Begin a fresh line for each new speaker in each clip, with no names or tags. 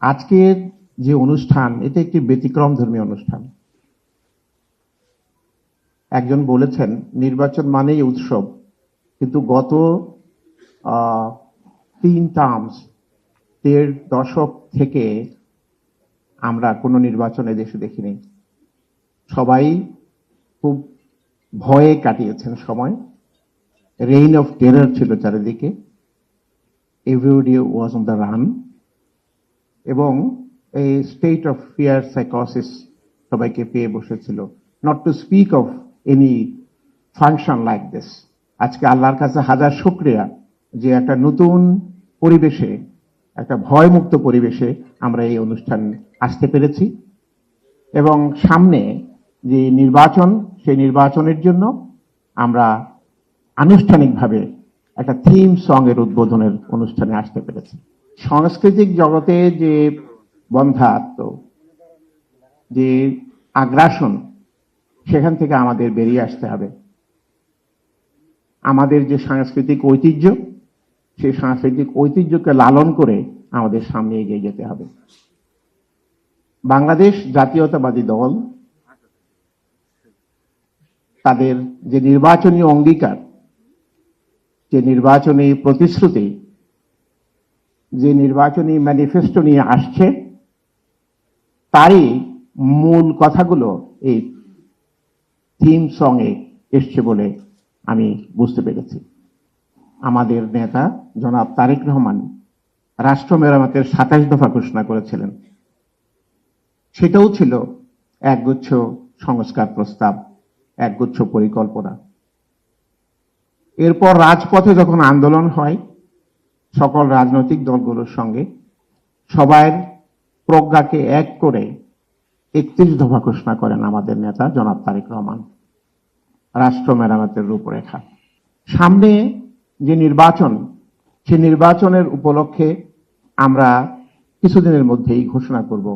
আজকের যে অনুষ্ঠান, এটা একটি ব্যতিক্রমধর্মী অনুষ্ঠান। একজন বলেছেন নির্বাচন মানেই উৎসব, কিন্তু গত 3 টার্মস 1.5 দশক থেকে আমরা কোনো নির্বাচন দেশে দেখিনি। সবাই খুব ভয়ে কাটিয়েছেন সময়। রেইন অফ টেরর ছিল চারিদিকে, everybody was on the run, এবং এই স্টেট অফ ফিয়ার সাইকোসিস সবাইকে পেয়ে বসেছিল। Not to speak of any function like this. আজকে আল্লাহর কাছে হাজার শুকরিয়া যে একটা নতুন পরিবেশে, একটা ভয়মুক্ত পরিবেশে আমরা এই অনুষ্ঠান আসতে পেরেছি, এবং সামনে যে নির্বাচন, সেই নির্বাচনের জন্য আমরা আনুষ্ঠানিকভাবে একটা থিম সং এর উদ্বোধনের অনুষ্ঠানে আসতে পেরেছি। সাংস্কৃতিক জগতে যে বন্ধ্যাত্ব, যে আগ্রাসন, সেখান থেকে আমাদের বেরিয়ে আসতে হবে। আমাদের যে সাংস্কৃতিক ঐতিহ্য, সেই সাংস্কৃতিক ঐতিহ্যকে লালন করে আমাদের সামনে এগিয়ে যেতে হবে। বাংলাদেশ জাতীয়তাবাদী দল তাদের যে নির্বাচনী অঙ্গীকার, যে নির্বাচনী প্রতিশ্রুতি, যে নির্বাচনী ম্যানিফেস্টো নিয়ে আসছে, তারই মূল কথাগুলো এই থিম সঙ্গে এসছে বলে আমি বুঝতে পেরেছি। আমাদের নেতা জনাব তারেক রহমান রাষ্ট্র মেরামতের 27 দফা ঘোষণা করেছিলেন। সেটাও ছিল একগুচ্ছ সংস্কার প্রস্তাব, একগুচ্ছ পরিকল্পনা। এরপর রাজপথে যখন আন্দোলন হয় সকল রাজনৈতিক দলগুলোর সঙ্গে, সবাই প্রজ্ঞাকে এক করে 31 দফা ঘোষণা করেন আমাদের নেতা জনাব তারেক রহমান, রাষ্ট্র মেরামতের রূপরেখা। সামনে যে নির্বাচন, সেই নির্বাচনের উপলক্ষে আমরা কিছুদিনের মধ্যেই ঘোষণা করব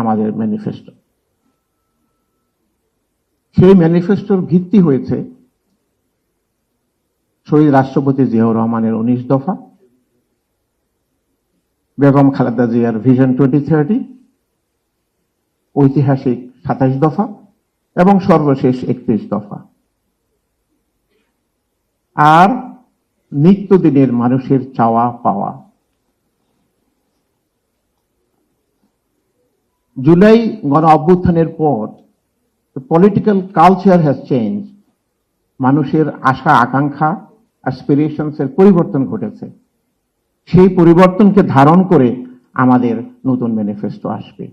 আমাদের ম্যানিফেস্টো। সেই ম্যানিফেস্টোর ভিত্তি হয়েছে শহীদ রাষ্ট্রপতি জিয়াউর রহমানের 19 দফা, বেগম খালেদা জিয়ার ভিশন 2030, ঐতিহাসিক 27 দফা এবং সর্বশেষ 31 দফা। আর নিত্যদিনের মানুষের চাওয়া পাওয়া। জুলাই গণ অভ্যুত্থানের পর পলিটিক্যাল কালচার হ্যাজ চেঞ্জ। মানুষের আশা আকাঙ্ক্ষা, অ্যাসপিরেশনস এর পরিবর্তন ঘটেছে। সেই পরিবর্তনকে ধারণ করে আমাদের নতুন ম্যানিফেস্টো আসবে।